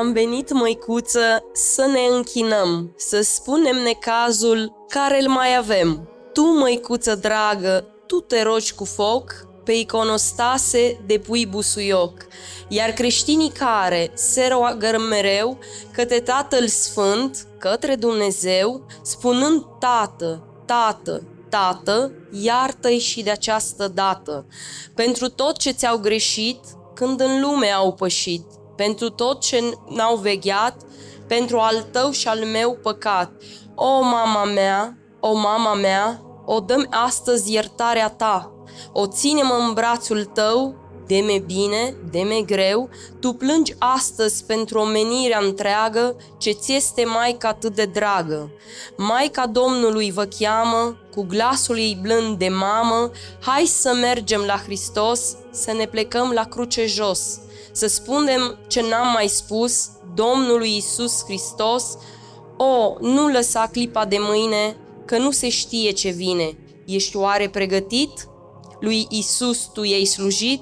Am venit, măicuță, să ne închinăm, să spunem necazul care-l mai avem. Tu, măicuță dragă, tu te rogi cu foc, pe iconostase depui busuioc, iar creștinii care se roagă mereu către Tatăl Sfânt, către Dumnezeu, spunând: Tată, Tată, Tată, iartă-i și de această dată, pentru tot ce ți-au greșit când în lume au pășit, pentru tot ce n-au vegheat, pentru al tău și al meu păcat. O, mama mea, o, mama mea, o dă-mi astăzi iertarea ta, o ține-mă în brațul tău, de-mi bine, de-mi greu, tu plângi astăzi pentru omenirea întreagă, ce ți este Maica atât de dragă. Maica Domnului vă cheamă, cu glasul ei blând de mamă, hai să mergem la Hristos, să ne plecăm la cruce jos, să spunem ce n-am mai spus Domnului Iisus Hristos. O, nu lăsa clipa de mâine, că nu se știe ce vine. Ești oare pregătit? Lui Iisus tu i-ai slujit?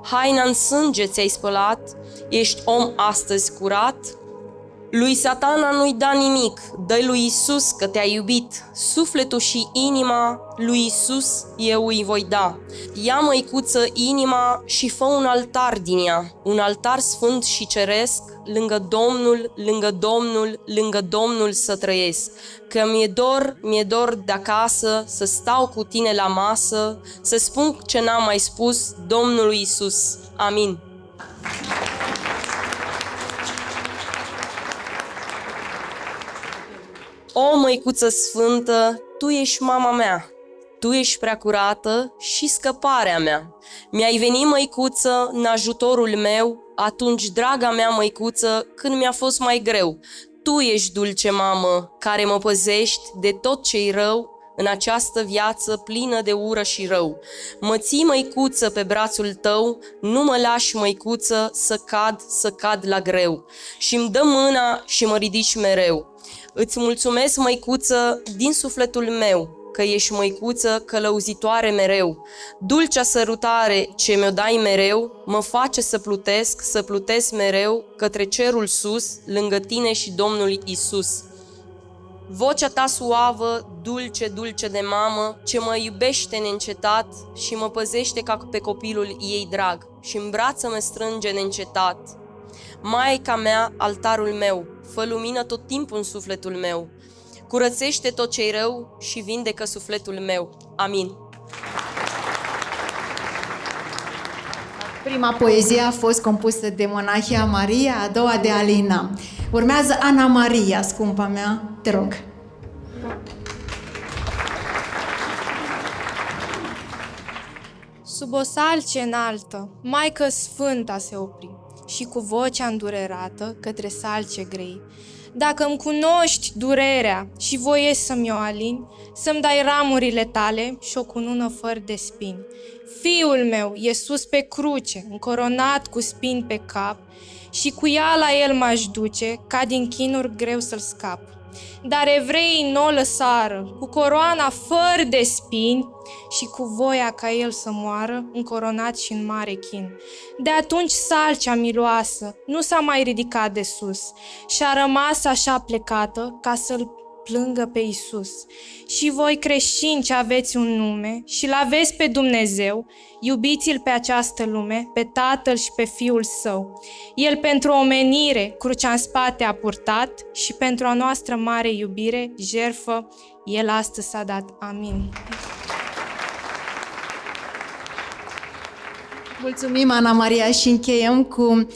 Haina în sânge ți-ai spălat? Ești om astăzi curat? Lui Satana nu-i da nimic, dă-i lui Iisus că te-a iubit. Sufletul și inima lui Iisus eu îi voi da. Ia, măicuță, inima și fă un altar din ea, un altar sfânt și ceresc, lângă Domnul, lângă Domnul, lângă Domnul să trăiesc. Că mi-e dor de acasă, să stau cu tine la masă, să spun ce n-am mai spus Domnului Iisus. Amin. O, măicuță sfântă, tu ești mama mea, tu ești prea curată și scăparea mea. Mi-ai venit, măicuță, în ajutorul meu, atunci, draga mea măicuță, când mi-a fost mai greu. Tu ești, dulce mamă, care mă păzești de tot ce-i rău în această viață plină de ură și rău. Mă ții, măicuță, pe brațul tău, nu mă lași, măicuță, să cad la greu. Și-mi dă mâna și mă ridici mereu. Îți mulțumesc, măicuță, din sufletul meu, că ești, măicuță, călăuzitoare mereu. Dulcea sărutare ce mi-o dai mereu, mă face să plutesc mereu către cerul sus, lângă tine și Domnul Iisus. Vocea ta suavă, dulce, dulce de mamă, ce mă iubește neîncetat și mă păzește ca pe copilul ei drag și în brață mă strânge neîncetat. Maica mea, altarul meu, fă lumină tot timpul în sufletul meu, curățește tot ce-i rău și vindecă sufletul meu. Amin. Prima poezie a fost compusă de monahia Maria, a doua de Alina. Urmează Ana Maria, scumpa mea, te rog. Sub o salce înaltă, Maică Sfânta se opri și cu vocea îndurerată către salce grei. Dacă îmi cunoști durerea și voiesc să-mi o alini, să-mi dai ramurile tale și o cunună fără de spini. Fiul meu e sus pe cruce, încoronat cu spini pe cap, și cu ea la el m-aș duce, ca din chinuri greu să-l scap. Dar evreii n-o lăsară, cu coroana fără de spini și cu voia ca el să moară, încoronat și în mare chin. De atunci salcea miloasă nu s-a mai ridicat de sus și-a rămas așa plecată ca să-l plângă pe Iisus. Și voi, creștini ce aveți un nume și l-aveți pe Dumnezeu, iubiți-l pe această lume, pe Tatăl și pe Fiul Său. El pentru omenire crucea în spate a purtat și pentru a noastră mare iubire, jertfă, El astăzi s-a dat. Amin. Mulțumim, Ana Maria, și încheiem cu...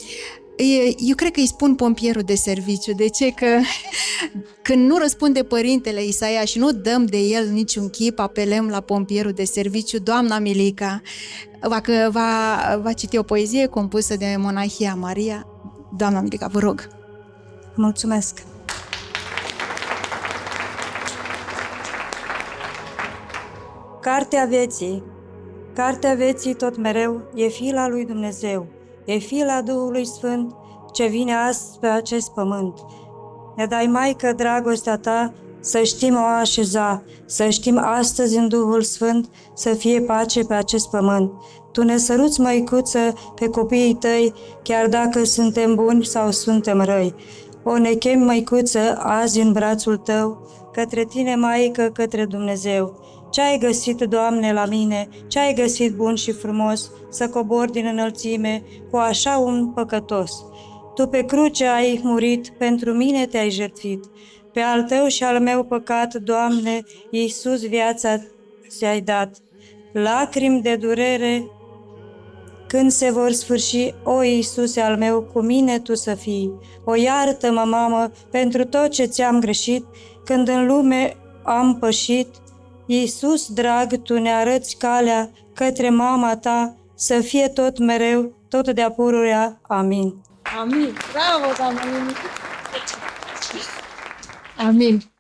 Eu cred că îi spun pompierul de serviciu. De ce? Că când nu răspunde părintele Isaia și nu dăm de el niciun chip, apelăm la pompierul de serviciu. Doamna Milica va citi o poezie compusă de monahia Maria. Doamna Milica, vă rog. Mulțumesc. Cartea vieții tot mereu e fila lui Dumnezeu, e fila Duhului Sfânt ce vine azi pe acest pământ. Ne dai, Maică, dragostea ta să știm o așeza, să știm astăzi în Duhul Sfânt să fie pace pe acest pământ. Tu ne săruți, Măicuță, pe copiii tăi, chiar dacă suntem buni sau suntem răi. O ne chem, Măicuță, azi în brațul tău, către tine, Maică, către Dumnezeu. Ce ai găsit, Doamne, la mine, ce ai găsit bun și frumos, să cobor din înălțime cu așa un păcătos? Tu pe cruce ai murit, pentru mine te-ai jertfit. Pe al tău și al meu păcat, Doamne, Iisus, viața ți-ai dat. Lacrimi de durere, când se vor sfârși, o Iisuse al meu, cu mine tu să fii. O iartă-mă, mamă, pentru tot ce ți-am greșit, când în lume am pășit. Iisus, drag, tu ne arăți calea către mama ta, să fie tot mereu, tot de-a pururea. Amin. Amin.